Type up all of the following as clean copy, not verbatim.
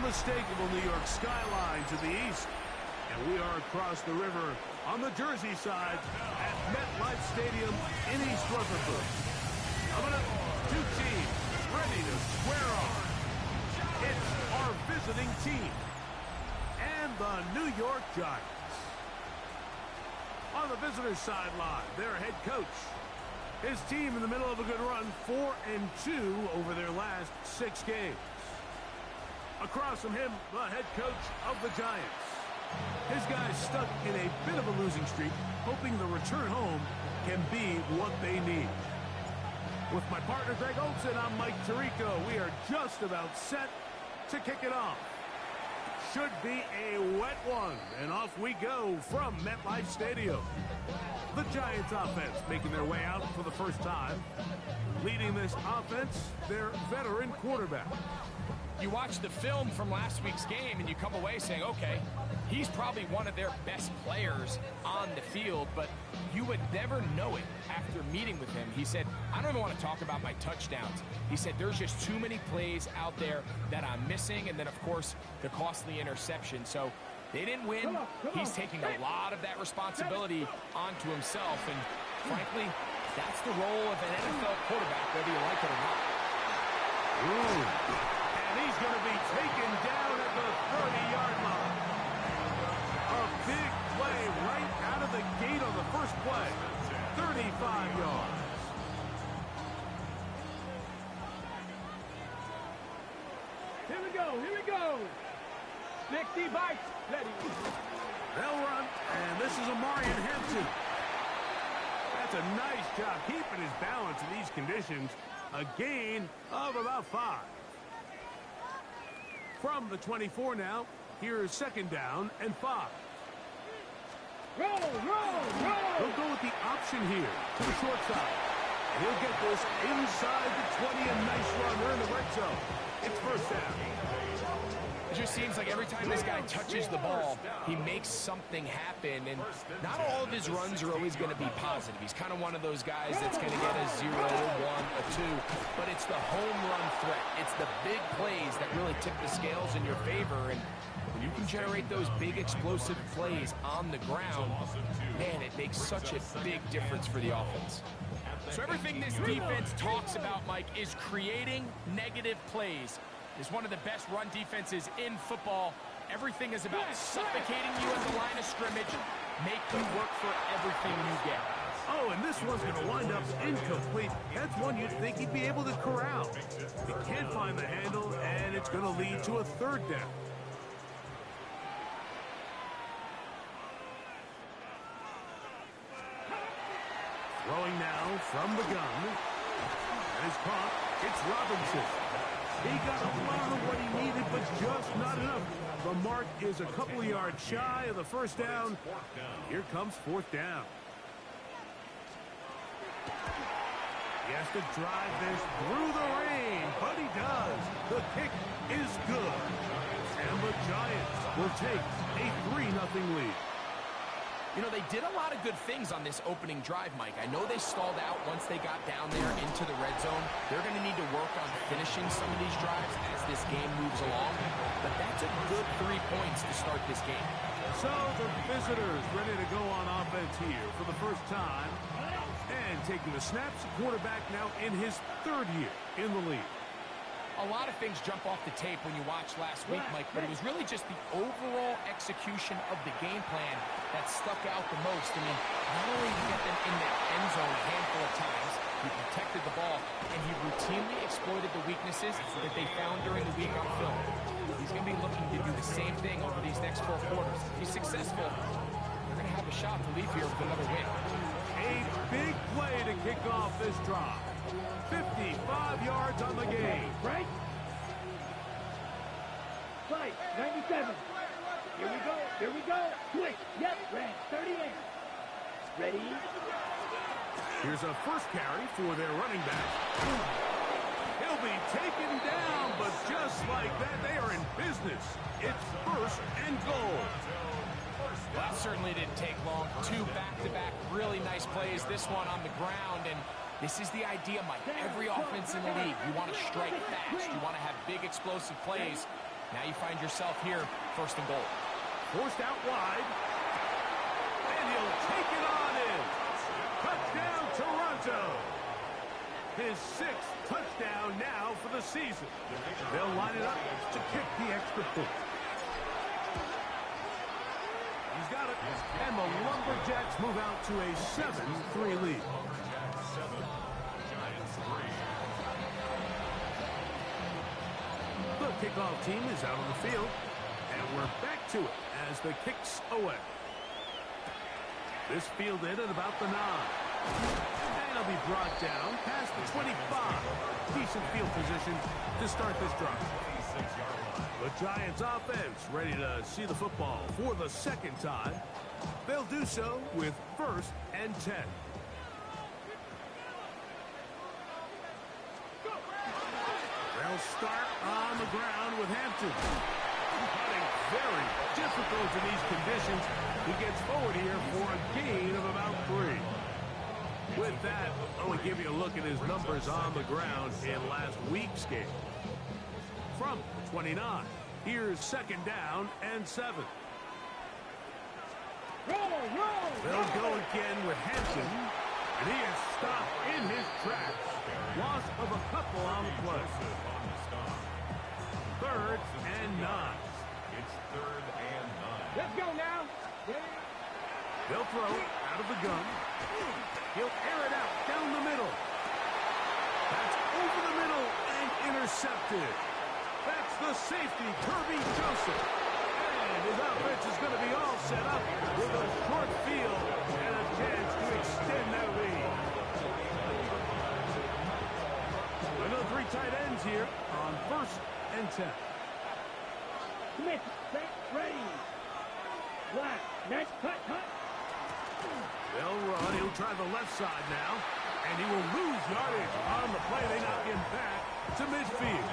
unmistakable New York skyline to the east. And we are across the river on the Jersey side at MetLife Stadium in East Rutherford. Coming up, two teams ready to square off. It's our visiting team and the New York Giants. On the visitor's sideline, their head coach. His team in the middle of a good run, 4-2 over their last 6 games. Across from him, the head coach of the Giants. His guys stuck in a bit of a losing streak, hoping the return home can be what they need. With my partner, Greg Olson, I'm Mike Tirico. We are just about set to kick it off. Should be a wet one, and off we go from MetLife Stadium. The Giants offense making their way out for the first time. Leading this offense, their veteran quarterback. You watch the film from last week's game and you come away saying, okay, he's probably one of their best players on the field, but you would never know it after meeting with him. He said, I don't even want to talk about my touchdowns. He said, there's just too many plays out there that I'm missing, and then, of course, the costly interception. So they didn't win. He's taking a lot of that responsibility onto himself, and frankly, that's the role of an NFL quarterback, whether you like it or not. Ooh. And he's going to be taken down at the 30-yard line. A big play right out of the gate on the first play. 35 yards. Here we go, here we go. 60 bites, ready. They'll run, and this is Amarian Hampton. That's a nice job keeping his balance in these conditions. A gain of about 5. From the 24 now, here's second down and 5. Roll, roll, roll! He'll go with the option here to the short side. And he'll get this inside the 20, a nice run. They're in the red zone. It's first down. It just seems like every time this guy touches the ball, he makes something happen, and not all of his runs are always going to be positive. He's kind of one of those guys that's going to get a 0, a 1, a 2, but it's the home run threat. It's the big plays that really tip the scales in your favor, and when you can generate those big explosive plays on the ground, man, it makes such a big difference for the offense. So everything this defense talks about, Mike, is creating negative plays. Is one of the best run defenses in football. Everything is about suffocating you at the line of scrimmage, make you work for everything you get. Oh, and this one's going to wind up incomplete. That's one you'd think he'd be able to corral. He can't find the handle, and it's going to lead to a third down. Throwing now from the gun. And it's caught. It's Robinson. He got a lot of what he needed, but just not enough. The mark is a couple of yards shy of the first down. Here comes fourth down. He has to drive this through the rain, but he does. The kick is good. And the Giants will take a 3-0 lead. You know, they did a lot of good things on this opening drive, Mike. I know they stalled out once they got down there into the red zone. They're going to need to work on finishing some of these drives as this game moves along. But that's a good 3 points to start this game. So the visitors ready to go on offense here for the first time. And taking the snaps, quarterback now in his 3rd year in the league. A lot of things jump off the tape when you watch last week, Mike, but it was really just the overall execution of the game plan that stuck out the most. I mean, not only did he get them in the end zone a handful of times, he protected the ball, and he routinely exploited the weaknesses that they found during the week on film. He's going to be looking to do the same thing over these next 4 quarters. If he's successful, they're going to have a shot to leave here with another win. A big play to kick off this drive. 55 yards on the game. Right? Fight, 97. Here we go, here we go. Quick, yep, ran, 38. Ready? Here's a first carry for their running back. He'll be taken down, but just like that, they are in business. It's first and goal. Well, that certainly didn't take long. 2 back-to-back really nice plays. This one on the ground, and this is the idea, Mike. Every offense in the league, you want to strike fast. You want to have big explosive plays. Now you find yourself here, first and goal. Forced out wide. And he'll take it on in. Touchdown, Toronto. His 6th touchdown now for the season. They'll line it up to kick the extra point. He's got it. And the Lumberjacks move out to a 7-3 lead. The kickoff team is out on the field. And we're back to it as the kick's away. This fielded at about the 9. And it'll be brought down past the 25. Decent field position to start this drive. The Giants offense ready to see the football for the 2nd time. They'll do so with 1st and 10. They'll start on the ground with Hampton. Putting very difficult in these conditions. He gets forward here for a gain of about 3. With that, I want to give you a look at his numbers on the ground in last week's game. From 29, here's 2nd down and 7. They'll go again with Hampton, and he is stopped in his tracks. Loss of a couple on the play. 3rd and 9. It's 3rd and 9. Let's go now. They'll throw out of the gun. He'll air it out down the middle. That's over the middle and intercepted. That's the safety, Kirby Joseph. And his offense is going to be all set up with a short field and a chance to extend their lead. Another 3 tight ends here on 1st and 10. Smith, set, ready. Black, next, cut. They'll run. He'll try the left side now. And he will lose yardage on the play. They knock him back to midfield.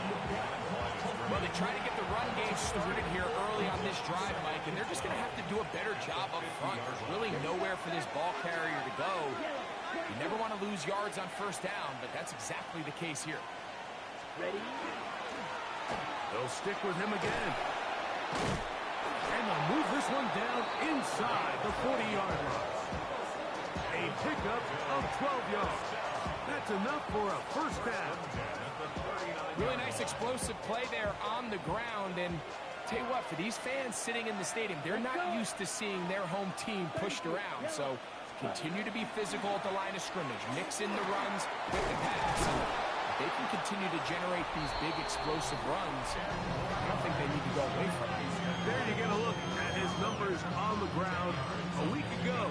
Well, they try to get the run game started here early on this drive, Mike, and they're just going to have to do a better job up front. There's really nowhere for this ball carrier to go. You never want to lose yards on 1st down, but that's exactly the case here. Ready? They'll stick with him again. And they'll move this one down inside the 40-yard line. A pickup of 12 yards. That's enough for a 1st down. Really nice explosive play there on the ground. And tell you what, for these fans sitting in the stadium, they're not used to seeing their home team pushed around. So continue to be physical at the line of scrimmage. Mix in the runs with the pass. If they can continue to generate these big explosive runs, I don't think they need to go away from it. There you get a look at his numbers on the ground a week ago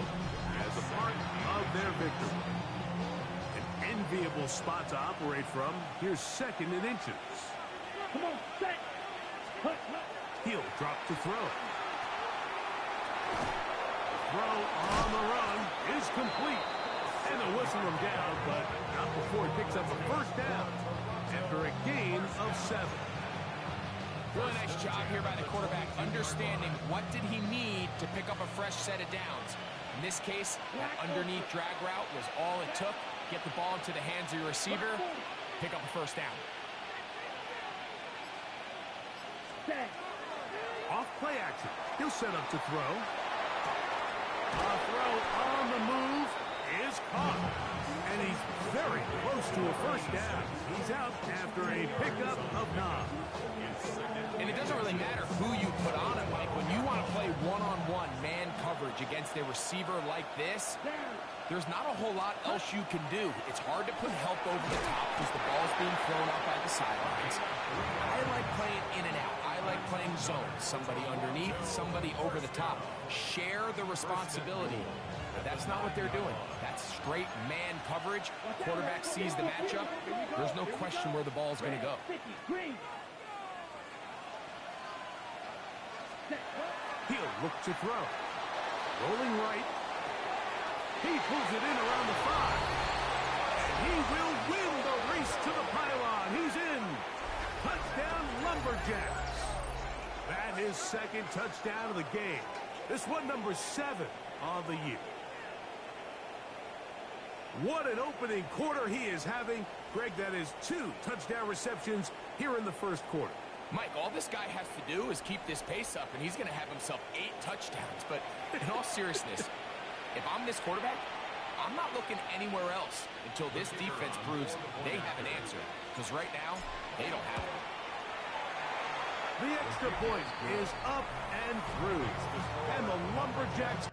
as a part of their victory. An enviable spot to operate from. Here's 2nd and inches. Come on, set. Cut. He'll drop to throw. Throw on the run is complete. And they'll whistle him down, but not before he picks up a 1st down after a gain of 7. Really nice job here by the quarterback, understanding what did he need to pick up a fresh set of downs. In this case, that underneath drag route was all it took. Get the ball into the hands of your receiver, pick up a 1st down. Off play action. He'll set up to throw. A throw on the move is caught. And he's very close to a 1st down. He's out after a pickup of 9. And it doesn't really matter who you put on it, Mike. When you want to play one-on-one man coverage against a receiver like this, there's not a whole lot else you can do. It's hard to put help over the top because the ball's being thrown out by the sidelines. I like playing in and out. I like playing zones. Somebody underneath, somebody over the top. Share the responsibility. But that's not what they're doing. That's straight man coverage. Quarterback sees the matchup. There's no question where the ball's going to go. He'll look to throw. Rolling right. He pulls it in around the 5. And he will win the race to the pylon. He's in. Touchdown, Lumberjacks. That is 2nd touchdown of the game. This one number 7 on the year. What an opening quarter he is having. Greg, that is 2 touchdown receptions here in the 1st quarter. Mike, all this guy has to do is keep this pace up, and he's going to have himself 8 touchdowns. But in all seriousness, if I'm this quarterback, I'm not looking anywhere else until this defense proves they have an answer. Because right now, they don't have it. The extra point is up and through. And the Lumberjacks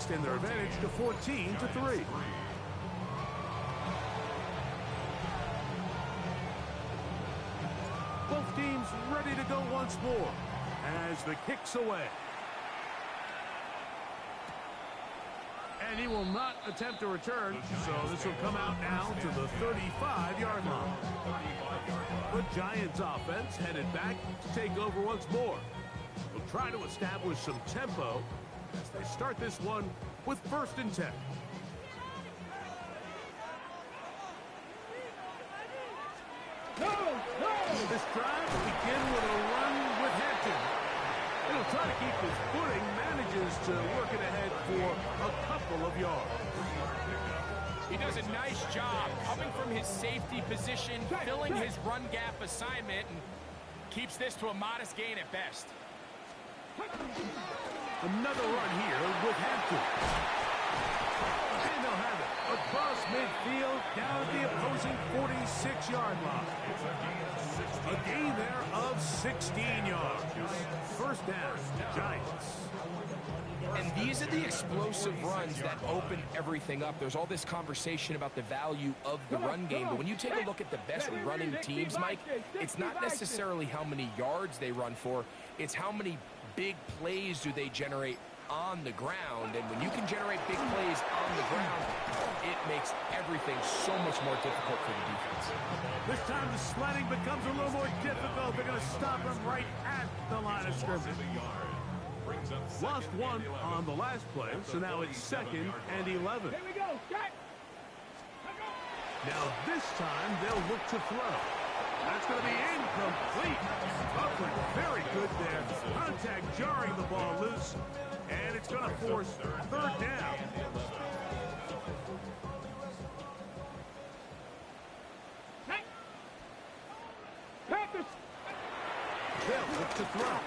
extend their advantage to 14-3. Both teams ready to go once more as the kick's away. And he will not attempt a return, so this will come out now to the 35-yard line. The Giants offense headed back to take over once more. They'll try to establish some tempo as they start this one with 1st and 10. This drive will begin with a run with Hampton. He'll try to keep his footing, manages to work it ahead for a couple of yards. He does a nice job coming from his safety position, filling his run gap assignment, and keeps this to a modest gain at best. Another run here with Hampton. And they'll have it across midfield down at the opposing 46-yard line. A gain there of 16 yards. 1st down, Giants. And these are the explosive runs that open everything up. There's all this conversation about the value of the run game, but when you take a look at the best running teams, Mike, it's not necessarily how many yards they run for, it's how many big plays do they generate on the ground. And when you can generate big plays on the ground, it makes everything so much more difficult for the defense. This time the sledding becomes a little more difficult. They're going to stop him right at the line of scrimmage. Lost one on the last play, so now it's 2nd and 11. Here we go. Now this time they'll look to throw. That's going to be incomplete. Buckland very good there. Contact jarring the ball loose, and it's going to force 3rd down. Bill with to throw.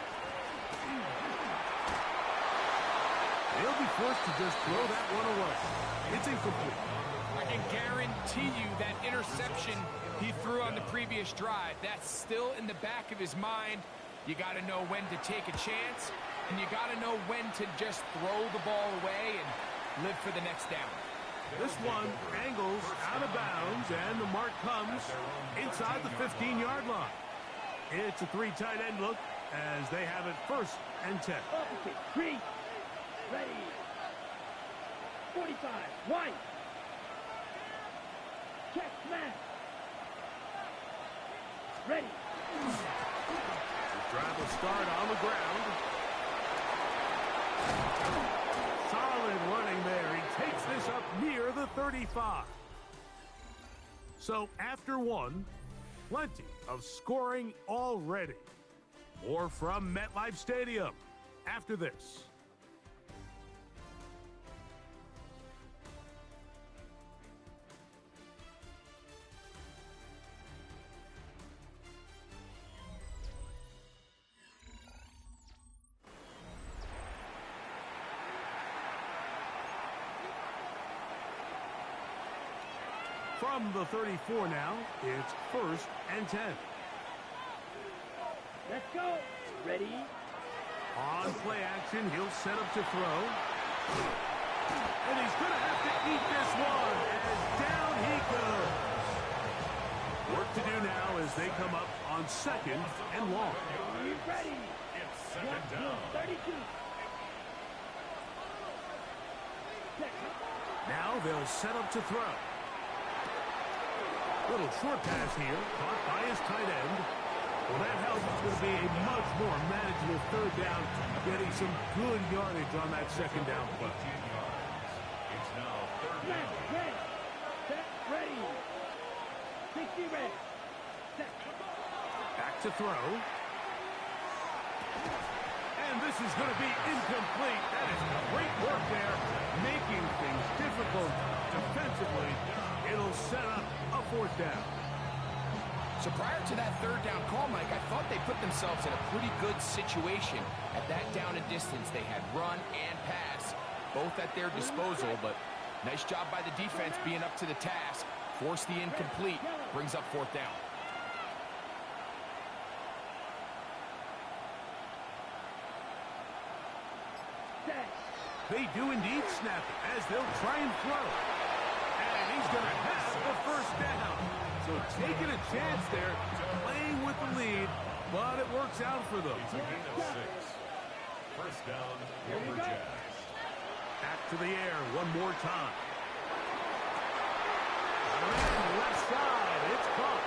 They'll be forced to just throw that one away. It's incomplete. I can guarantee you that interception he threw on the previous drive, that's still in the back of his mind. You got to know when to take a chance, and you got to know when to just throw the ball away and live for the next down. This one angles out of bounds, and the mark comes inside the 15-yard line. It's a 3 tight end look as they have it 1st and 10. Opposite. 3. Ready. 45. Right. Check smash. Ready. The drive will start on the ground. Solid running there. He takes this up near the 35. So after one, plenty of scoring already. More from MetLife Stadium after this. From the 34 now, it's 1st and 10. Let's go. Ready. On play action, he'll set up to throw. And he's going to have to eat this one as down he goes. Work to do now as they come up on 2nd and long. Are you ready? It's second down. 32. Now they'll set up to throw. Little short pass here, caught by his tight end. Well, that helps. It's going to be a much more manageable 3rd down, getting some good yardage on that 2nd down play. 18 yards. It's now 3rd down. Ready. Set. Ready. 60 ready. Set. Back to throw. And this is going to be incomplete. That is great work there, making things difficult defensively. It'll set up a 4th down. So prior to that 3rd down call, Mike, I thought they put themselves in a pretty good situation at that down and distance. They had run and pass, both at their disposal, but nice job by the defense being up to the task. Force the incomplete, brings up 4th down. They do indeed snap it as they'll try and throw. And he's going to have the 1st down. So taking a chance there, playing with the lead, but it works out for them. It's a gain of 6. 1st down, Wilbur Jazz. Back to the air one more time. Left side, it's caught.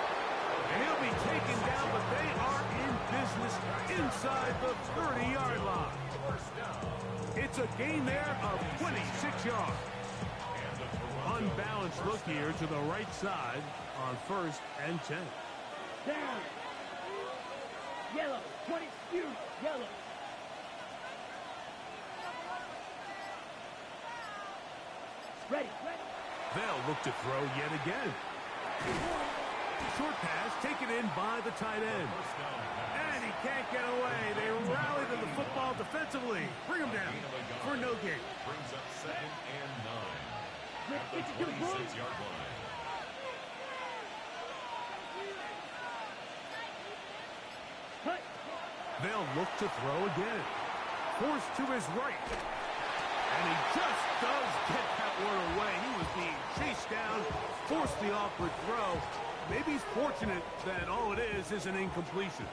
And he'll be taken down, but they are in business inside the 30-yard line. It's a gain there of 26 yards. Unbalanced look here to the right side on 1st and 10. Down. Yellow. 20. Yellow. Ready. They'll look to throw yet again. Short pass taken in by the tight end. And he can't get away. They rally to the football defensively. Bring him down for no gain. Brings up 2nd and 9. At the 26-yard line. They'll look to throw again. Forced to his right. And he just does get that one away. He was being chased down, forced the awkward throw. Maybe he's fortunate that all it is an incompletion.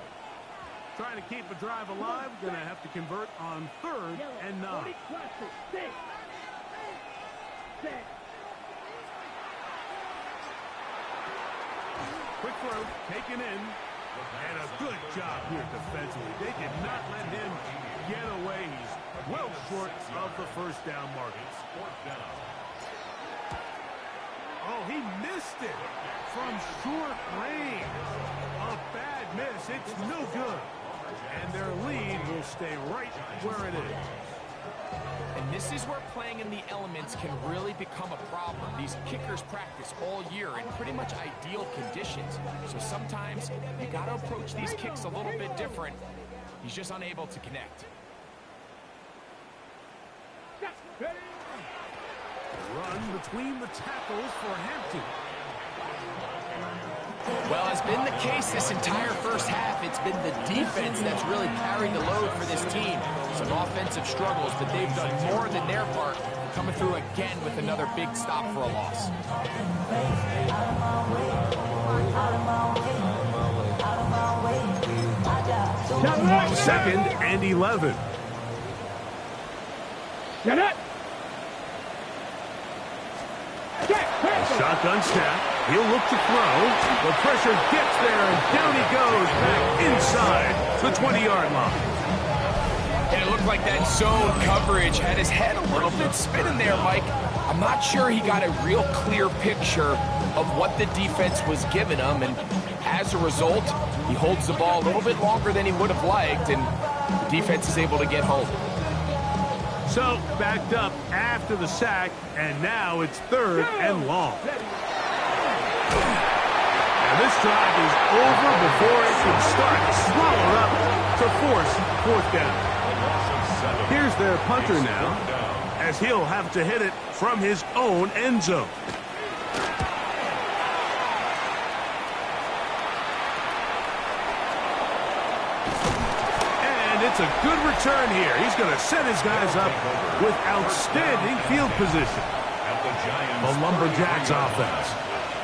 Trying to keep a drive alive, going to have to convert on 3rd and 9. Quick throw, taken in, and a good job here defensively. They did not let him get away. He's well short of the 1st down mark. 4th down. Oh, he missed it from short range. A bad miss. It's no good. And their lead will stay right where it is. And this is where playing in the elements can really become a problem. These kickers practice all year in pretty much ideal conditions. So sometimes you got to approach these kicks a little bit different. He's just unable to connect. Run between the tackles for Hampton. Well, as been the case this entire first half, it's been the defense that's really carried the load for this team. Some offensive struggles, but they've done more than their part, coming through again with another big stop for a loss. Second and 11. Get it! Shotgun snap. He'll look to throw. The pressure gets there, and down he goes back inside the 20-yard line. And it looked like that zone coverage had his head a little bit spinning there, Mike. I'm not sure he got a real clear picture of what the defense was giving him, and as a result, he holds the ball a little bit longer than he would have liked, and the defense is able to get home. So, backed up after the sack, and now it's third and long. And this drive is over before it can start. Swallowed up to force fourth down. Here's their punter now, as he'll have to hit it from his own end zone. It's a good return here. He's going to set his guys up with outstanding field position. The Lumberjacks offense.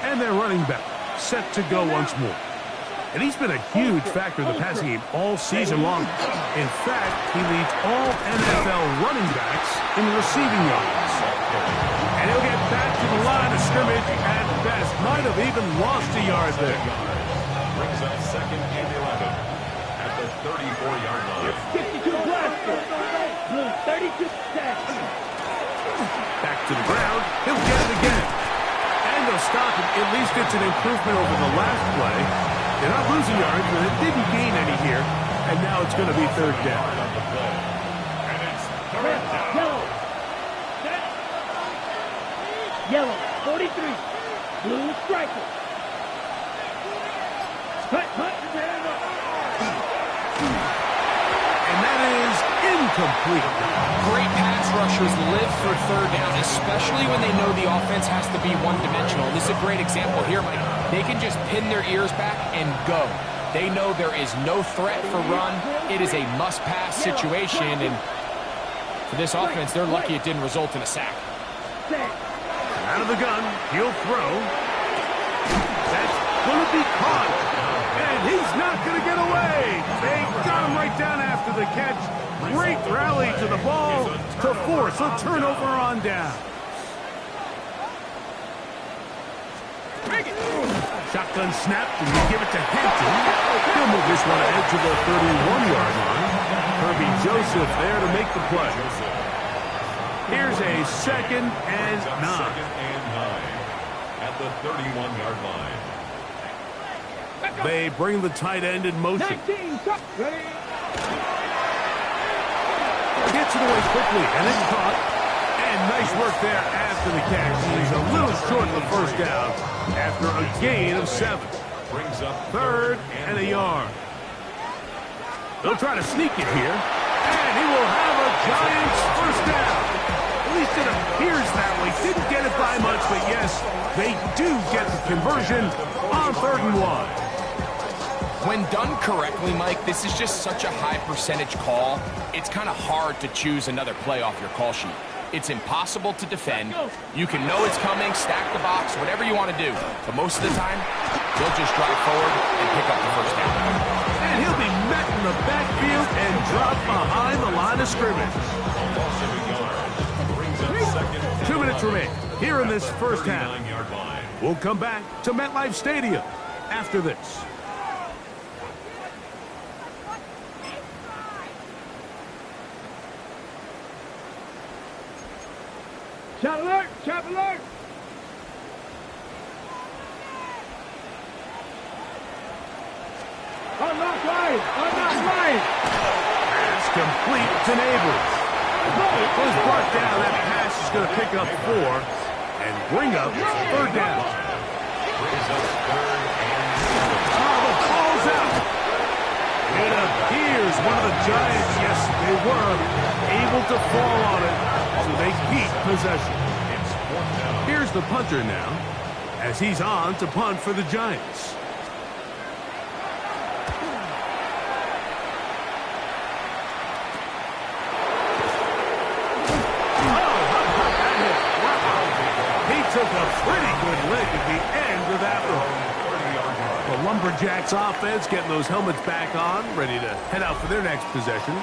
And their running back set to go once more. And he's been a huge factor in the passing game all season long. In fact, he leads all NFL running backs in receiving yards. And he'll get back to the line of scrimmage at best. Might have even lost a yard there. Brings up second and 11. At the 34-yard line. 52 blaster. Blue 32 sacks. Back to the ground. He'll get it again. And they'll stop him. At least it's an improvement over the last play. They're not losing yards, but it didn't gain any here. And now it's going to be third down. And it's third down. Yellow. Yellow 43. Blue striker. Cut. And that is incomplete. Great pass rushers live for third down, especially when they know the offense has to be one-dimensional. This is a great example here, Mike. They can just pin their ears back and go. They know there is no threat for run. It is a must-pass situation, and for this offense, they're lucky it didn't result in a sack. Out of the gun, he'll throw. That's going to be caught. And he's not going to get away. They got him right down after the catch. Great rally to the ball to force a turnover on down. Shotgun snapped, and we give it to Hampton. He'll move this one ahead to the 31-yard line. Herbie Joseph there to make the play. Here's a second and 9. Second and 9 at the 31-yard line. They bring the tight end in motion. 19, ready. Gets it away quickly, and it's caught. And nice work there after the catch. He's a little short of the first down after a gain of 7. Brings up Third and a yard. They'll try to sneak it here. And he will have a Giants first down. At least it appears that way. Didn't get it by much, but yes, they do get the conversion on 3rd and 1. When done correctly, Mike, this is just such a high percentage call. It's kind of hard to choose another play off your call sheet. It's impossible to defend. You can know it's coming, stack the box, whatever you want to do. But most of the time, they'll just drive forward and pick up the first down. And he'll be met in the backfield and dropped behind the line of scrimmage. 2 minutes remain here in this first half. We'll come back to MetLife Stadium after this. Shot alert! Shot alert! Unlock line! Unlock line! Pass complete to Neighbors. Was brought down. That pass is going to pick up 4 and bring up 3rd down. Brings up 3rd and 7. The ball's out. It appears one of the Giants, yes, they were able to fall on it, so they keep possession. It's 4th down. Here's the punter now, as he's on to punt for the Giants. Took a pretty good lick at the end of that one. The Lumberjacks offense getting those helmets back on, ready to head out for their next possession.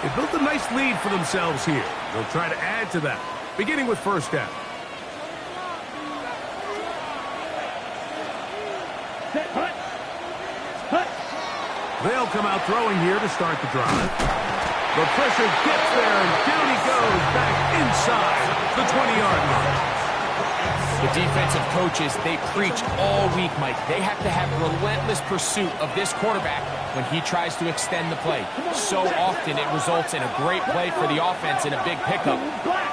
They built a nice lead for themselves here. They'll try to add to that, beginning with first down. They'll come out throwing here to start the drive. The pressure gets there, and down he goes back inside the 20-yard line. The defensive coaches, they preach all week, Mike. They have to have relentless pursuit of this quarterback when he tries to extend the play. So often it results in a great play for the offense and a big pickup.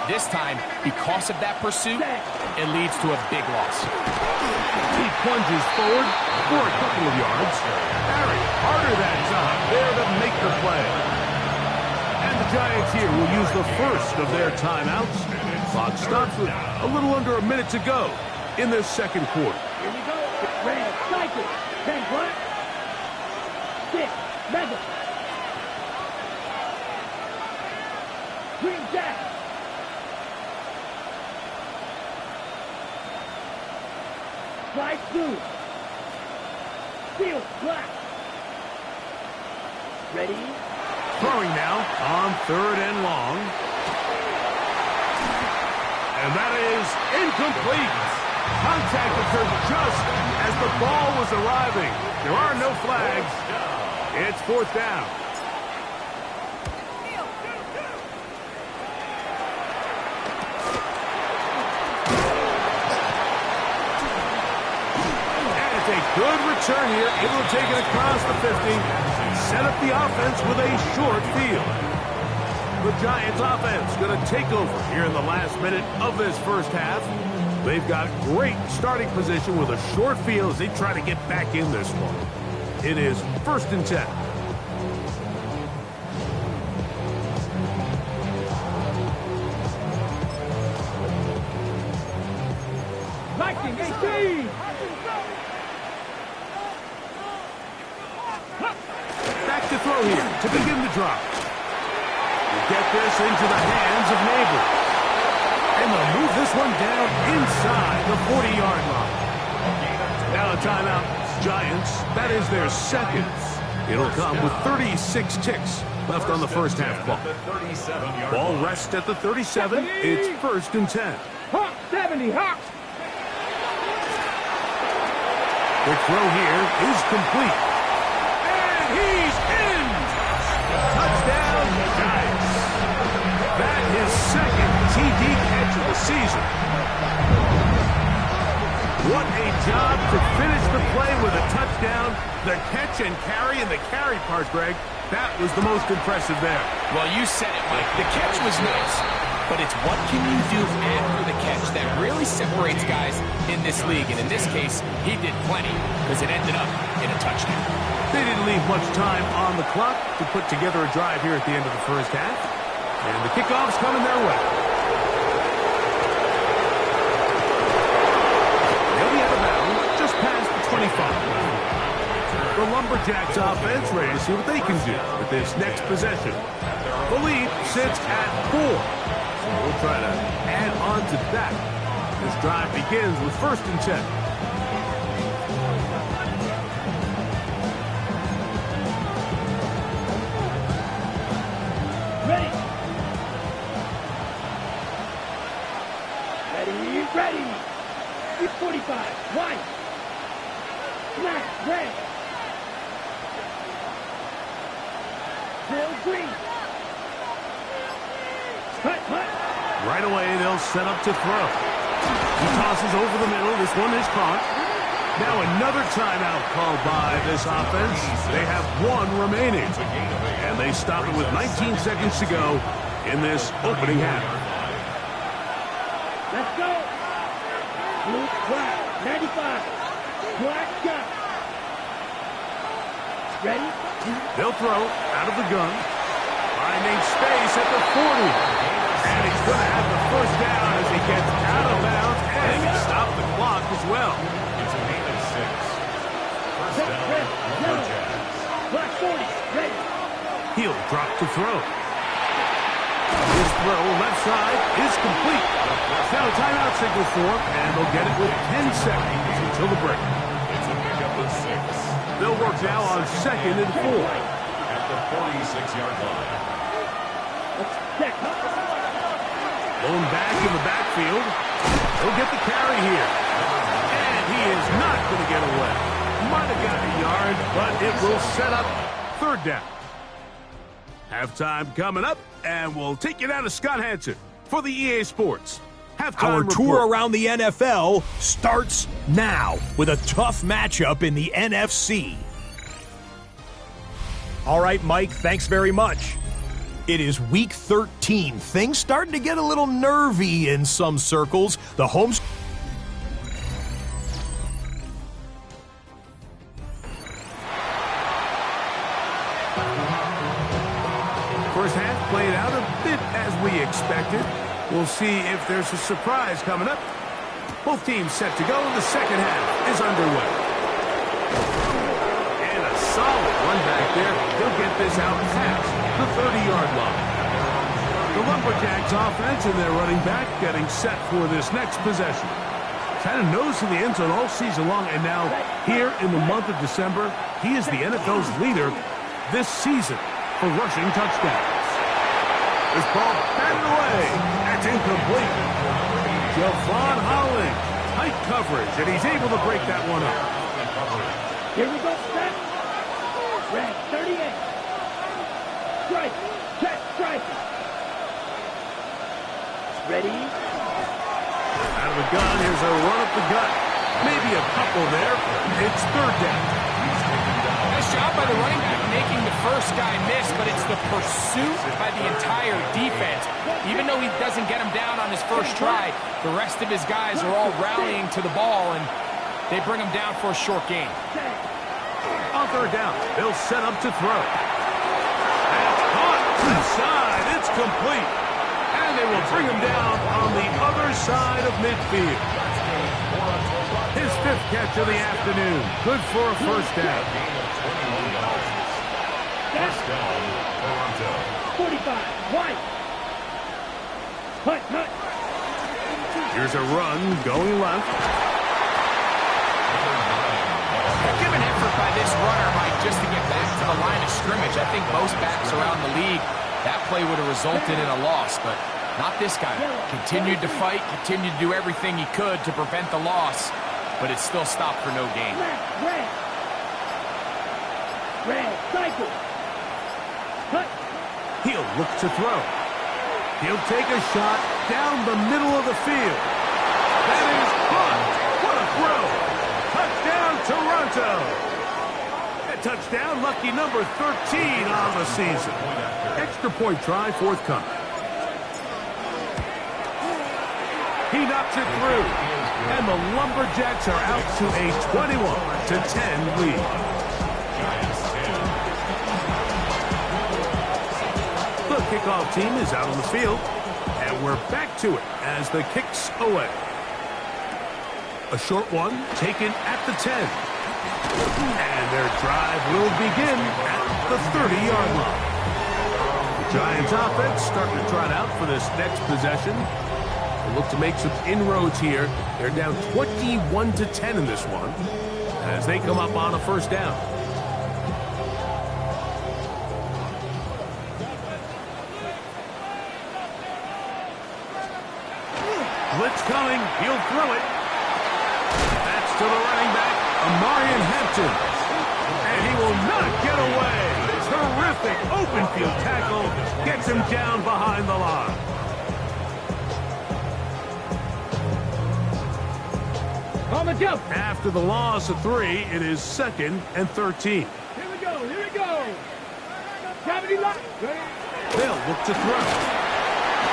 This time, because of that pursuit, it leads to a big loss. He plunges forward for a couple of yards. Harry, harder that time, there to make the play. And the Giants here will use the first of their timeouts. Clock stops with a little under a minute to go in this second quarter. Here we go. Red, cycle. 10 black. 6, mega. Green jack. Fly blue. Steel black. Ready? Throwing now on 3rd and long. And that is incomplete. Contact occurred just as the ball was arriving. There are no flags. It's 4th down. And it's a good return here. Able to take it across the 50. Set up the offense with a short field. The Giants offense going to take over here in the last minute of this first half. They've got great starting position with a short field as they try to get back in this one. It is 1st and 10. Lightning 18. Back to throw here to begin the drive. Get this into the hands of Neighbor. And they'll move this one down inside the 40-yard line. Now a timeout. Giants, that is their second. It'll come with 36 ticks left on the first half clock. Ball rests at the 37. It's 1st and 10. Hawk 70, Hawk. The throw here is complete. And he's in! Touchdown, Giants. That is second TD catch of the season. What a job to finish the play with a touchdown. The catch and carry, and the carry part, Greg, that was the most impressive there. Well, you said it, Mike. The catch was nice, but it's what can you do after the catch that really separates guys in this league. And in this case, he did plenty because it ended up in a touchdown. They didn't leave much time on the clock to put together a drive here at the end of the first half. And the kickoff's coming their way. They'll be out of bounds just past the 25. The Lumberjacks offense ready to see what they can do with this next possession. The lead sits at 4. So we'll try to add on to that. This drive begins with 1st and 10. Ready. 45. White. Black. Red. Bill green. Cut. Right away, they'll set up to throw. He tosses over the middle. This one is caught. Now another timeout called by this offense. They have 1 remaining. And they stop it with 19 seconds to go in this opening half. Let's go. Blue, black, 95. Black, got. Ready? They'll throw out of the gun. Finding space at the 40. And he's going to have the first down as he gets out of bounds. And he stopped the clock as well. It's a gain of 6. First down, Lumberjacks. Black 40, ready. He'll drop to throw. His throw left side is complete. Now a timeout signal for him, and they'll get it with 10 seconds until the break. It's a pickup of 6. They'll work now on 2nd and 4. At the 46-yard line. Check. Blown back in the backfield. He'll get the carry here. And he is not going to get away. Might have got a yard, but it will set up 3rd down. Halftime coming up, and we'll take you down to Scott Hansen for the EA Sports Halftime Our report. tour around the NFL starts now with a tough matchup in the NFC. All right, Mike, thanks very much. It is Week 13. Things starting to get a little nervy in some circles. The home... First half played out a bit as we expected. We'll see if there's a surprise coming up. Both teams set to go. The second half is underway. And a solid run back there. He'll get this out past the 30-yard line. The Lumberjacks offense and their running back getting set for this next possession. He's had a nose to the end zone all season long, and now here in the month of December, he is the NFL's leader this season for rushing touchdowns. This ball batted away. That's incomplete. Javon Holland, tight coverage, and he's able to break that one up. Here we go, set. Red 38. Strike. Check, strike. Ready. Out of the gun, here's a run up the gut. Maybe a couple there. It's 3rd down. Nice job by the running back making the first guy miss, but it's the pursuit by the entire defense. Even though he doesn't get him down on his first try, the rest of his guys are all rallying to the ball, and they bring him down for a short gain. On 3rd down, they'll set up to throw. That's caught inside. It's complete. And they will bring him down on the other side of midfield. His 5th catch of the afternoon. Good for a first down. First down, Toronto. 45, wide. Hut. Here's a run going left. Give an effort by this runner, Mike, just to get back to the line of scrimmage. I think most backs around the league, that play would have resulted in a loss, but not this guy. Continued to fight, continued to do everything he could to prevent the loss, but it still stopped for no gain. Red, cycle. Cut. He'll look to throw. He'll take a shot down the middle of the field. That is caught. What a throw. Touchdown, Toronto. That touchdown, lucky number 13 on the season. Extra point try forthcoming. He knocks it through. And the Lumberjacks are out to a 21-10 lead. The kickoff team is out on the field, and we're back to it as the kick's away. A short one taken at the 10. And their drive will begin at the 30-yard line. The Giants offense starting to trot out for this next possession. They look to make some inroads here. They're down 21-10 in this one as they come up on a first down. Blitz coming. He'll throw it. That's to the running back, Amarian Hampton. And he will not get away. Terrific open field tackle. Gets him down behind the line. On the jump. After the loss of 3, it is 2nd and 13. Here we go. Gravity lock. They'll look to throw.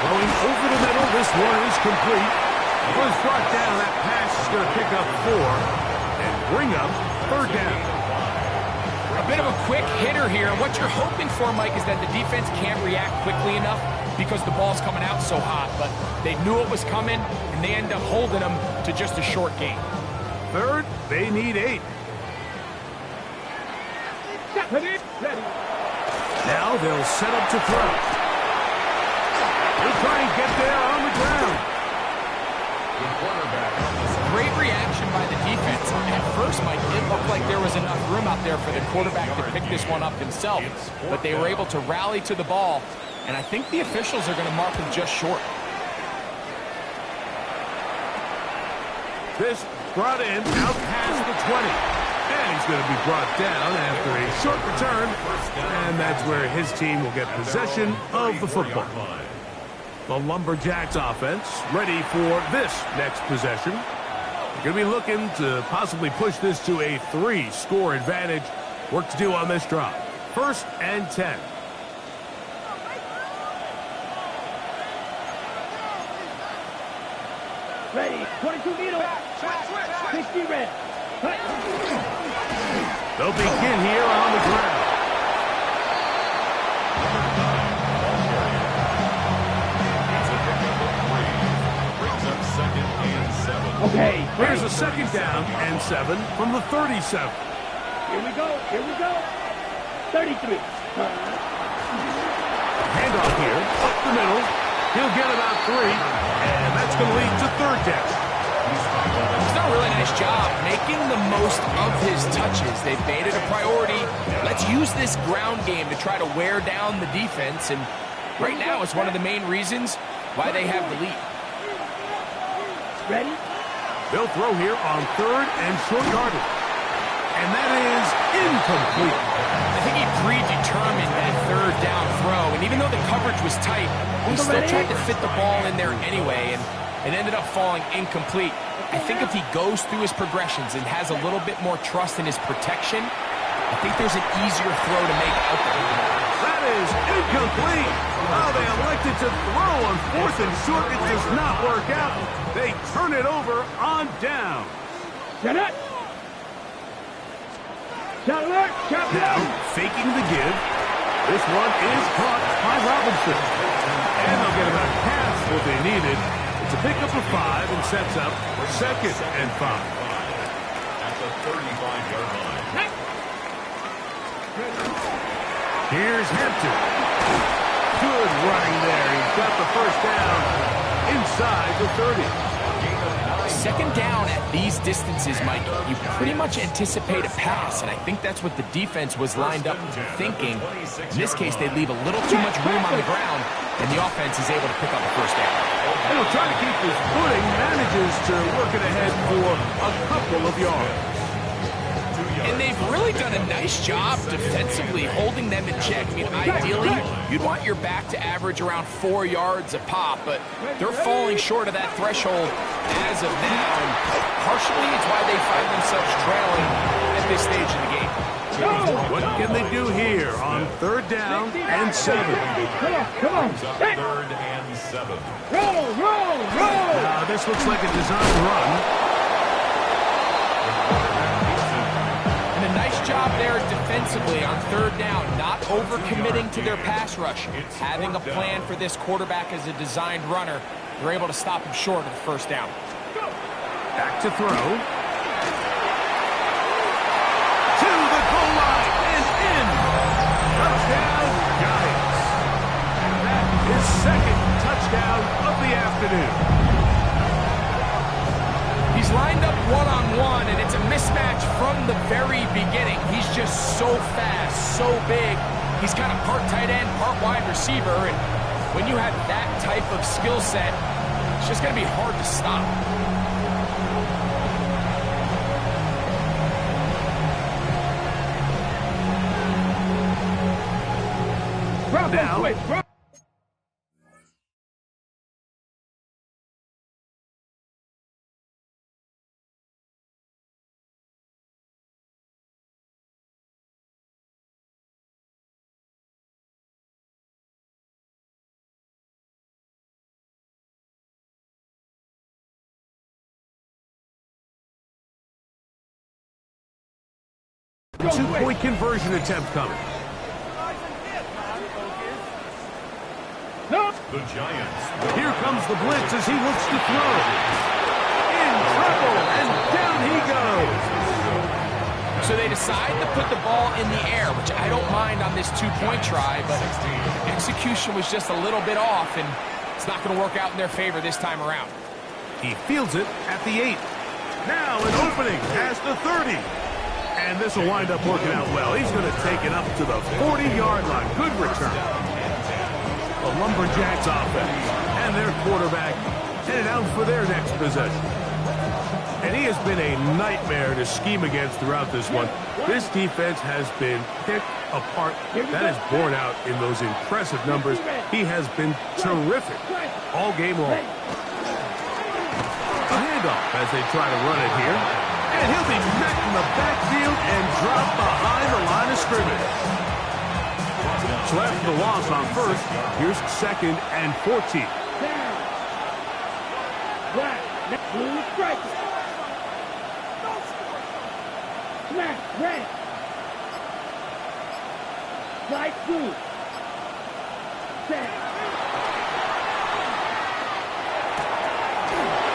Throwing over the middle. This one is complete. Was brought down. That pass is going to pick up 4 and bring up 3rd down. A A bit of a quick hitter here. And what you're hoping for, Mike, is that the defense can't react quickly enough because the ball's coming out so hot. But they knew it was coming, and they end up holding them to just a short gain. Third, they need 8. Now they'll set up to throw. They'll try and get there on the ground. Great reaction by the defense. At first, Mike, it looked like there was enough room out there for the quarterback to pick this one up himself. But they were able to rally to the ball, and I think the officials are going to mark him just short. This brought in out past the 20. And he's going to be brought down after a short return. And that's where his team will get possession of the football. The Lumberjacks offense ready for this next possession. They're going to be looking to possibly push this to a 3-score advantage. Work to do on this drive. 1st and 10. Ready, 22 middle. 60 red. They'll begin here on the ground. Okay. Here's a 2nd down and 7 from the 37. Here we go. 33. Handoff here, up the middle. He'll get about 3, and that's going to lead to 3rd down. He's done a really nice job making the most of his touches. They've made it a priority. Let's use this ground game to try to wear down the defense, and right now it's one of the main reasons why they have the lead. Ready? They'll throw here on 3rd and short yardage. And that is incomplete. I think he predetermined that 3rd down throw, and even though the coverage was tight, he still tried to fit the ball in there anyway, and it ended up falling incomplete. I think if he goes through his progressions and has a little bit more trust in his protection, I think there's an easier throw to make out there. That is incomplete. Oh, they elected to throw on 4th and short. It does not work out. They turn it over on down. Shut up. Now, faking the give. This one is caught by Robinson. And they'll get about half what they needed. It's a pickup of 5 and sets up for 2nd and 5. At the 35-yard line. Here's Hampton. Good running there. He's got the 1st down inside the 30. 2nd down at these distances, Mike, you pretty much anticipate a pass, and I think that's what the defense was lined up thinking. In this case, they leave a little too much room on the ground, and the offense is able to pick up the 1st down. And he'll try to keep his footing, manages to work it ahead for a couple of yards. And they've really done a nice job defensively holding them in check. I mean, ideally, you'd want your back to average around 4 yards a pop, but they're falling short of that threshold as of now. And partially, it's why they find themselves trailing at this stage of the game. What can they do here on 3rd down and 7? Come on. 3rd and 7. Roll. Now, this looks like a design run. Job there defensively on 3rd down, not overcommitting to their pass rush, having a plan for this quarterback as a designed runner. They're able to stop him short of the 1st down. Back to throw. To the goal line and in. Touchdown, Giants. And that is 2nd touchdown of the afternoon. He's lined up one-on-one, and it's a mismatch from the very beginning. He's just so fast, so big. He's kind of part tight end, part wide receiver, and when you have that type of skill set, it's just going to be hard to stop. Now, two-point conversion attempt coming. No. The Giants. Here comes the blitz as he looks to throw. In trouble, and down he goes. So they decide to put the ball in the air, which I don't mind on this two-point try, but execution was just a little bit off, and it's not going to work out in their favor this time around. He fields it at the 8. Now an opening past the 30. And this will wind up working out well. He's going to take it up to the 40-yard line. Good return. The Lumberjacks offense and their quarterback headed out for their next possession. And he has been a nightmare to scheme against throughout this one. This defense has been picked apart. That is borne out in those impressive numbers. He has been terrific all game long. A handoff as they try to run it here. And he'll be met in the backfield and dropped behind the line of scrimmage. So after the loss on first, here's 2nd and 14. Down. Black. Blue strike. Smash. Red. Slide blue. Set.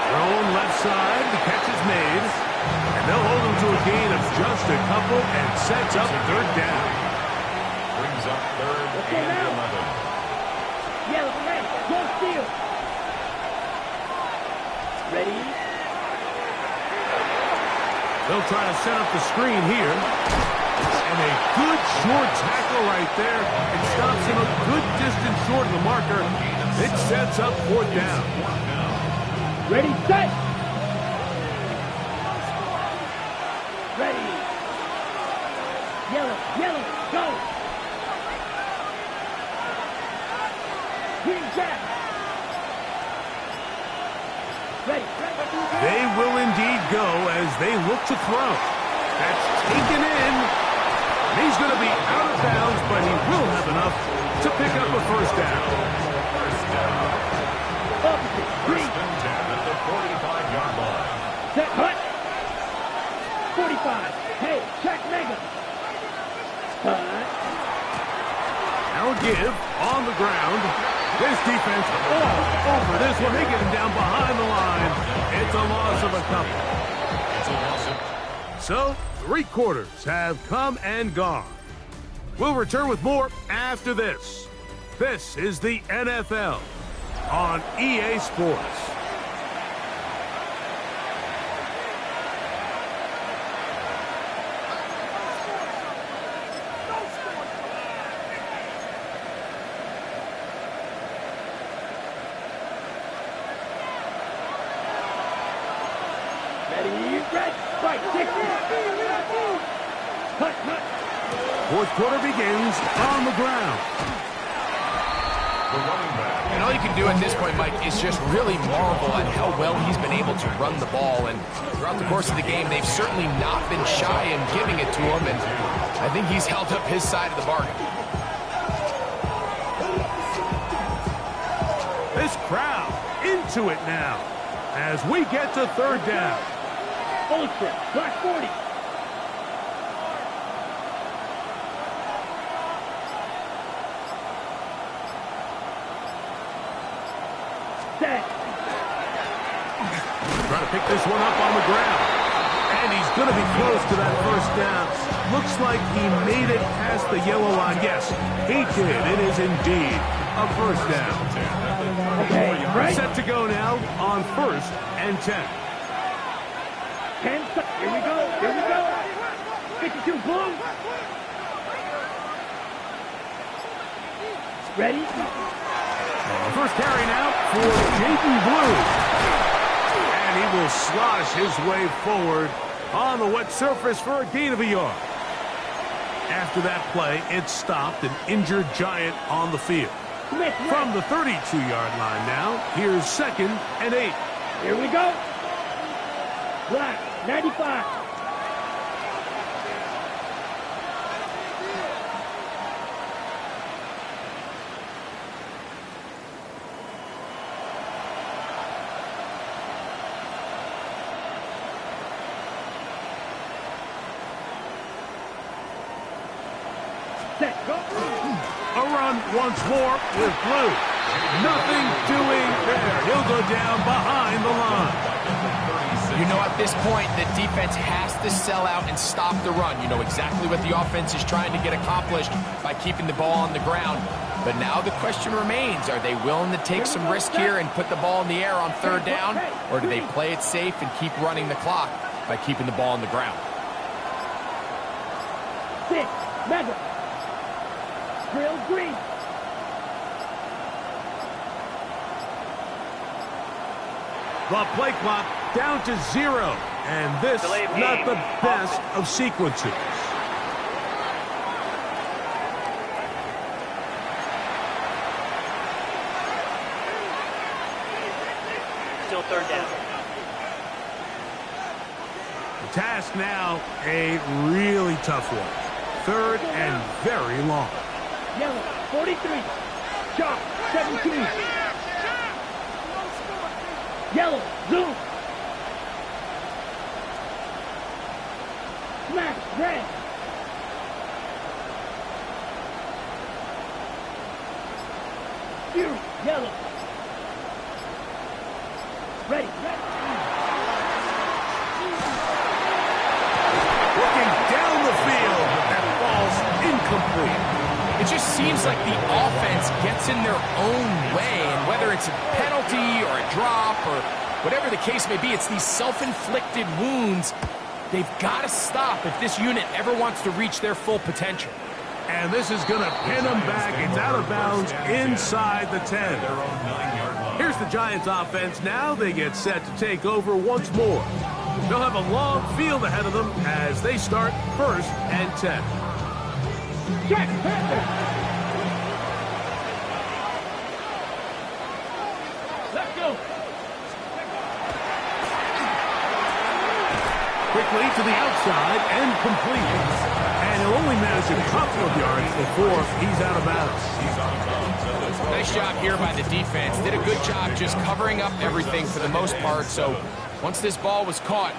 Thrown left side. The catch is made. And they'll hold him to a gain of just a couple and sets up 3rd down. Brings up 3rd and 11. Yellow, red, go steal. Ready? They'll try to set up the screen here. And a good short tackle right there. It stops him a good distance short of the marker. It sets up 4th down. Ready, set. Ready. Yellow, yellow, go. Green jack. Ready. They will indeed go as they look to throw. That's taken in. He's going to be out of bounds, but he will have enough to pick up a 1st down. Opposite. Green. 1st and 10 at the 45-yard line. Set, hut. 45. Hey, check mega. Hut. Now a give on the ground. This defense all over this one. They get him down behind the line. It's a loss of a couple. It's a loss of... So, 3 quarters have come and gone. We'll return with more after this. This is the NFL on EA Sports. Ready, red, right, 60. Hut, hut. 4th quarter begins on the ground. The running back. And all you can do at this point, Mike, is just really marvel at how well he's been able to run the ball. And throughout the course of the game, they've certainly not been shy in giving it to him. And I think he's held up his side of the bargain. This crowd into it now as we get to 3rd down. Ultra, black 40. Set. Trying to pick this one up on the ground. And he's going to be close to that 1st down. Looks like he made it past the yellow line. Yes, he did. It is indeed a 1st down. Okay, right. Set to go now on 1st and 10. 10 seconds. Here we go. Here we go. 52 blue. Ready? First carry now for Jaden Blue. And he will slosh his way forward on the wet surface for a gain of a yard. After that play, it stopped an injured Giant on the field. From the 32-yard line now, here's 2nd and 8. Here we go. Black, 95. run once more with blue. Nothing doing there. He'll go down behind the line. You know, at this point, the defense has to sell out and stop the run. You know exactly what the offense is trying to get accomplished by keeping the ball on the ground. But now the question remains, are they willing to take some risk here and put the ball in the air on third down? Or do they play it safe and keep running the clock by keeping the ball on the ground? 6, mega. Drill green. The play clock down to 0. And this not the best of sequences. Still third down. The task now, a really tough one. Third and very long. Yellow, 43. Chalk, 17. Yellow, zoom. Smash, red. Fury, yellow. Ready, ready. Looking down the field, but that ball's incomplete. It just seems like the offense gets in their own way, and whether it's a penalty or a drop or whatever the case may be, it's these self-inflicted wounds. They've got to stop if this unit ever wants to reach their full potential. And this is going to pin them back. It's out of bounds inside the 10. Here's the Giants offense. Now they get set to take over once more. They'll have a long field ahead of them as they start 1st and 10. Check. Let's go. Quickly to the outside and complete. And he'll only manage a couple of yards before he's out of bounds. Nice job here by the defense. Did a good job just covering up everything for the most part. So once this ball was caught,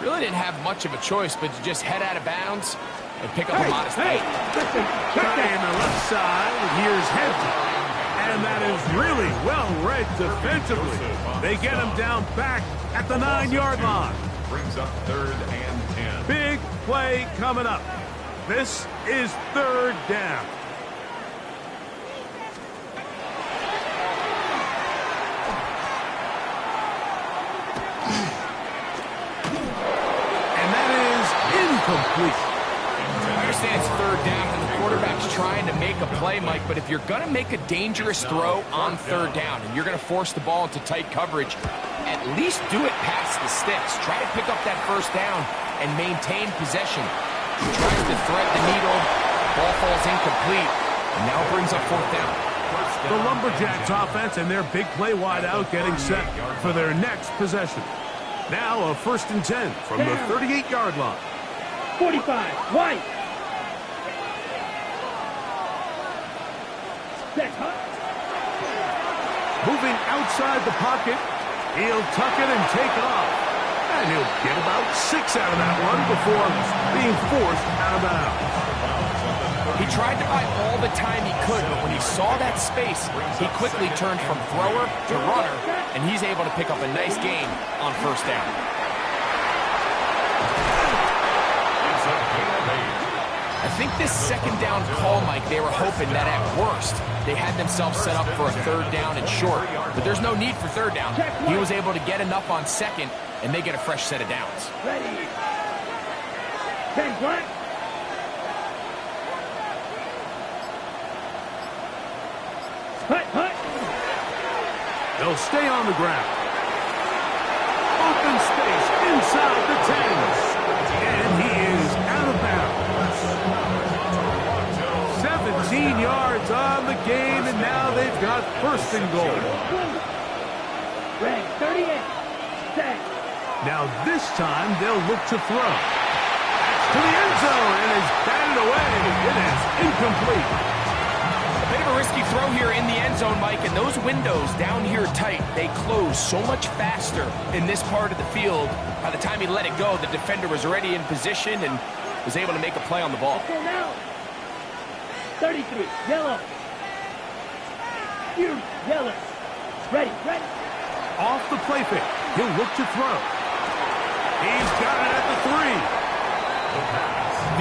really didn't have much of a choice but to just head out of bounds and pick up a modest gain. Try in the left side. Here's Henry. And that is really well read defensively. They get him down back at the 9-yard line. Brings up 3rd and 10. Big play coming up. This is 3rd down. And that is incomplete. I understand it's 3rd down and the quarterback's trying to make a play, Mike, but if you're going to make a dangerous throw on 3rd down and you're going to force the ball into tight coverage, at least do it past the sticks. Try to pick up that 1st down and maintain possession. He tries to thread the needle. Ball falls incomplete. And now brings up 4th down. The Lumberjacks offense and their big play wide out getting set for their next possession. Now a 1st and 10 from the 38-yard line. 45, White. Set, huh? Moving outside the pocket. He'll tuck it and take off. And he'll get about 6 out of that one before being forced out of bounds. He tried to buy all the time he could, but when he saw that space, he quickly turned from thrower to runner, and he's able to pick up a nice gain on 1st down. I think this 2nd down call, Mike, they were hoping that at worst, they had themselves set up for a 3rd down and short. But there's no need for 3rd down. He was able to get enough on 2nd, and they get a fresh set of downs. Ready. 10, black. Hut, hut. They'll stay on the ground. Open space inside the 10. And he is out of bounds. 17 yards on the game, and now they've got 1st and goal. Red, 38. Set. Now this time they'll look to throw. To the end zone, and is batted away. It is incomplete. A bit of a risky throw here in the end zone, Mike, and those windows down here tight, they close so much faster in this part of the field. By the time he let it go, the defender was already in position and was able to make a play on the ball. Let's go now. 33, yellow. Fury, yellow. Ready, ready. Off the play fake. He'll look to throw. He's got it at the 3.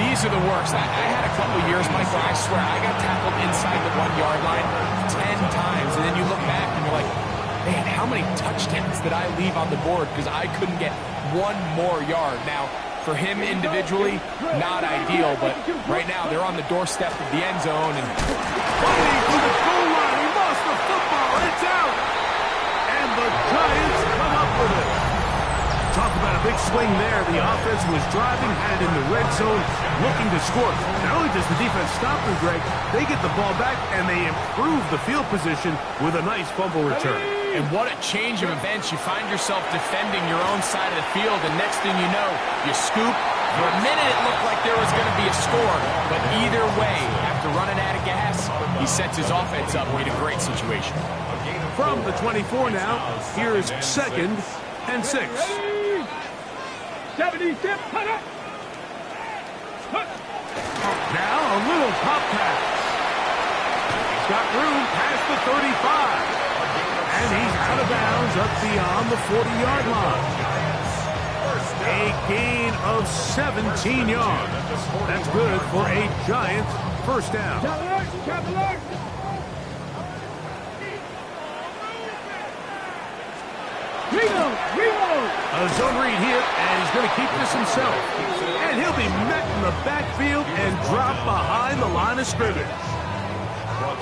These are the worst. I had a couple years, Mike, where I swear I got tackled inside the 1-yard line 10 times, and then you look back and you're like, man, how many touchdowns did I leave on the board because I couldn't get one more yard? Now, for him individually, not ideal, but right now they're on the doorstep of the end zone. And Running to the goal line. He lost the football. It's out. And the Giants come up with it. Talk about a big swing there. The offense was driving, had it in the red zone, looking to score. Not only does the defense stop them, Greg, they get the ball back, and they improve the field position with a nice fumble return. And what a change of events. You find yourself defending your own side of the field, and next thing you know, you scoop. For a minute, it looked like there was going to be a score. But either way, after running out of gas, he sets his offense up in a great situation. From the 24 now, here's 2nd and 6. 76, put up. Now a little pop pass. He's got room past the 35. And he's out of bounds up beyond the 40-yard line. A gain of 17 yards. That's good for a Giants first down. Traveler. Reload. A zone read here, and he's going to keep this himself. And he'll be met in the backfield and drop behind the line of scrimmage.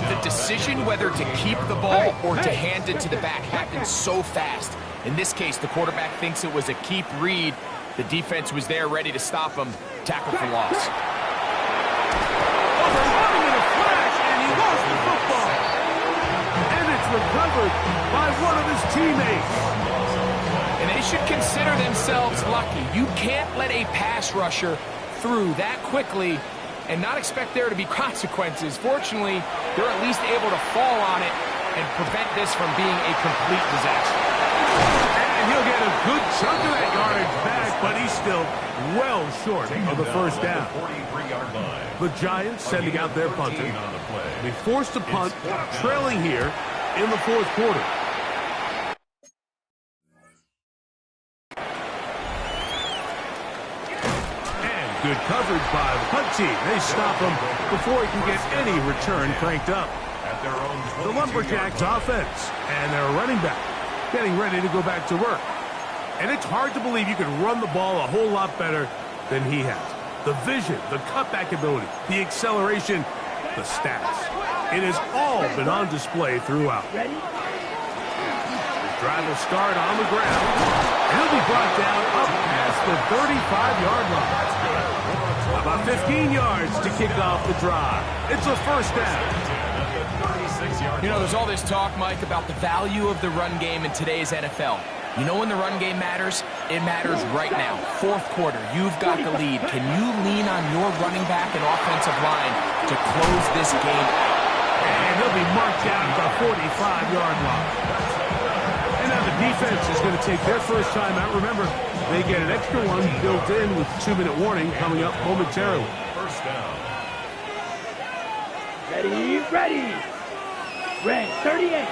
The decision whether to keep the ball or to hand it to the back happens so fast. In this case, the quarterback thinks it was a keep read. The defense was there ready to stop him. Tackle for loss. Overrunning in a flash, and he lost the football. And it's recovered by one of his teammates. And they should consider themselves lucky. You can't let a pass rusher through that quickly and not expect there to be consequences. Fortunately, they're at least able to fall on it and prevent this from being a complete disaster. And he'll get a good chunk of that yardage back, but he's still well short of the first down. The Giants sending out their punter. They forced a punt, trailing here in the 4th quarter. Good coverage by the punt team. They stop him before he can get any return cranked up. The Lumberjacks offense and their running back getting ready to go back to work. And it's hard to believe you can run the ball a whole lot better than he has. The vision, the cutback ability, the acceleration, the stats. It has all been on display throughout. The drive will start on the ground. He'll be brought down up past the 35-yard line. About 15 yards to kick off the drive. It's a first down. You know, there's all this talk, Mike, about the value of the run game in today's NFL. You know when the run game matters? It matters right now. 4th quarter, you've got the lead. Can you lean on your running back and offensive line to close this game out? And he'll be marked down at the 45-yard line. And now the defense is going to take their first time out. Remember, they get an extra one built in with 2-minute warning coming up momentarily. First down. Ready. Red 38.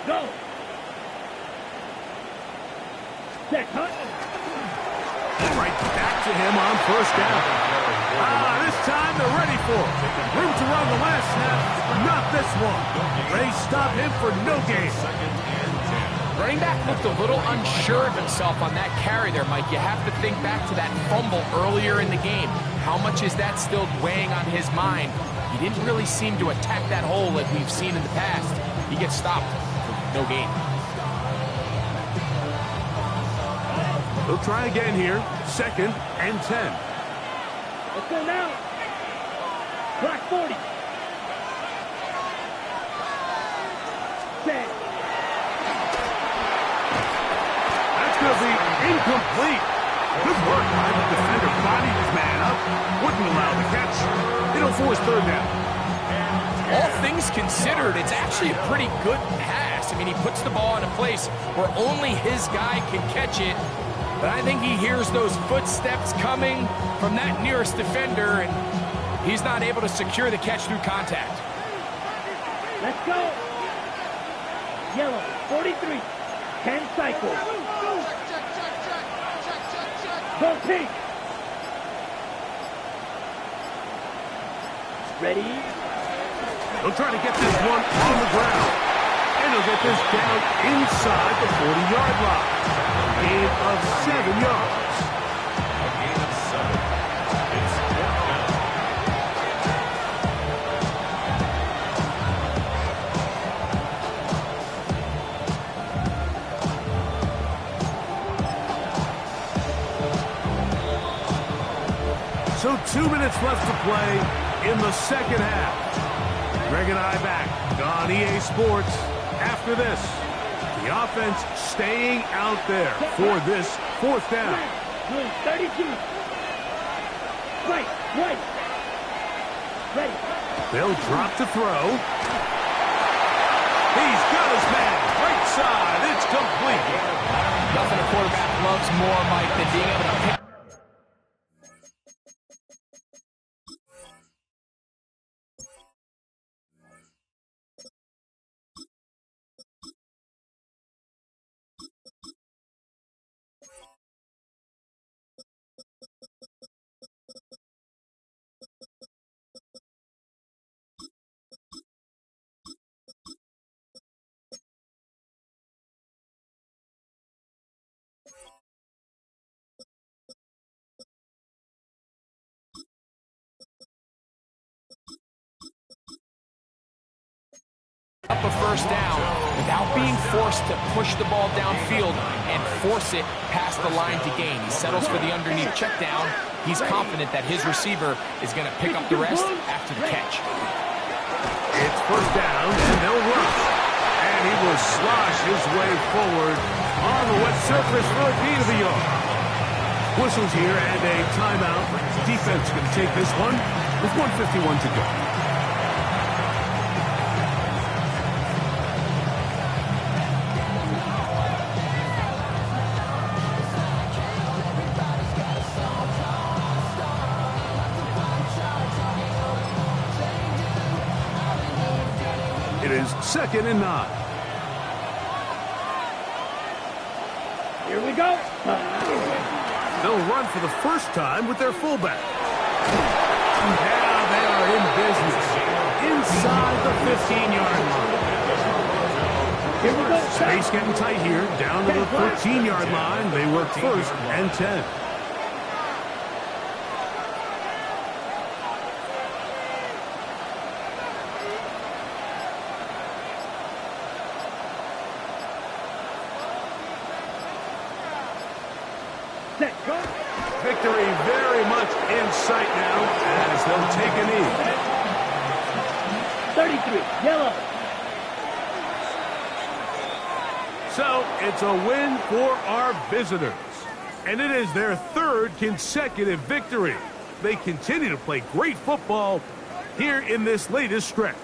Go. Check, hunt. Right back to him on first down. This time they're ready for it. Room to run the last snap. Not this one. They stop him for no gain. Running back looked a little unsure of himself on that carry there, Mike. You have to think back to that fumble earlier in the game. How much is that still weighing on his mind? He didn't really seem to attack that hole like we've seen in the past. He gets stopped for no gain. They'll try again here. 2nd and 10. Let's go now. Clock 40. Set. That's going to be incomplete. Good work by the defender. Bodied his man up. Wouldn't allow the catch. It'll force 3rd down. All things considered, it's actually a pretty good pass. pass. I mean, he puts the ball in a place where only his guy can catch it. But I think he hears those footsteps coming from that nearest defender, and he's not able to secure the catch through contact. Let's go. Yellow, 43. 10 cycles. Go pink. Ready? They'll try to get this one on the ground. And they'll get this down inside the 40-yard line. A gain of 7 yards. A gain of 7. It's 4th down. So 2 minutes left to play in the second half. Greg and I back on EA Sports after this. The offense staying out there for this 4th down. Blue, 32. Right. Ready. They'll drop to throw. He's got his man. Right side. It's complete. Nothing a quarterback loves more, Mike, than being able to pick. Up a first down without being forced to push the ball downfield and force it past the line to gain. He settles for the underneath check down. He's confident that his receiver is going to pick up the rest after the catch. It's first down, and they'll rush. And he will slosh his way forward on the wet surface for a gain of a yard. Whistles here and a timeout. Defense can take this one with 1:51 to go. It is 2nd and 9. Here we go. They'll run for the first time with their fullback. Now they are in business inside the 15-yard line. Here we go. Space getting tight here. Down to the 13-yard line. They work 1st and 10. Set, go. Victory very much in sight now as they'll take a knee. 33, yellow. So it's a win for our visitors. And it is their 3rd consecutive victory. They continue to play great football here in this latest stretch.